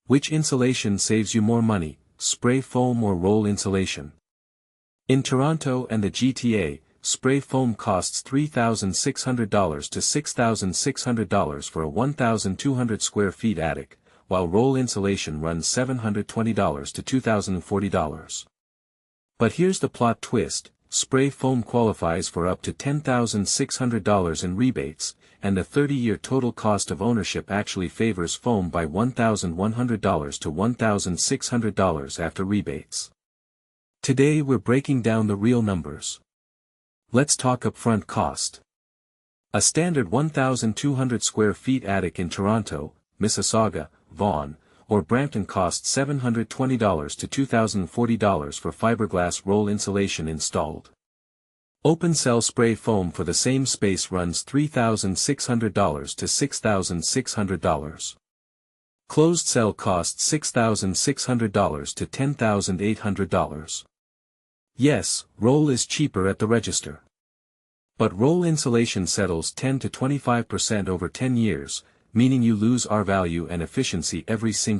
Which insulation saves you more money, spray foam or roll insulation? In Toronto and the GTA, spray foam costs $3,600 to $6,600 for a 1,200 square feet attic, while roll insulation runs $720 to $2,040. But here's the plot twist: spray foam qualifies for up to $10,600 in rebates, and the 30-year total cost of ownership actually favors foam by $1,100 to $1,600 after rebates. Today we're breaking down the real numbers. Let's talk upfront cost. A standard 1,200 square feet attic in Toronto, Mississauga, Vaughan, or Brampton costs $720 to $2,040 for fiberglass roll insulation installed. Open cell spray foam for the same space runs $3,600 to $6,600. Closed cell costs $6,600 to $10,800. Yes, roll is cheaper at the register. But roll insulation settles 10 to 25% over 10 years, meaning you lose R value and efficiency every single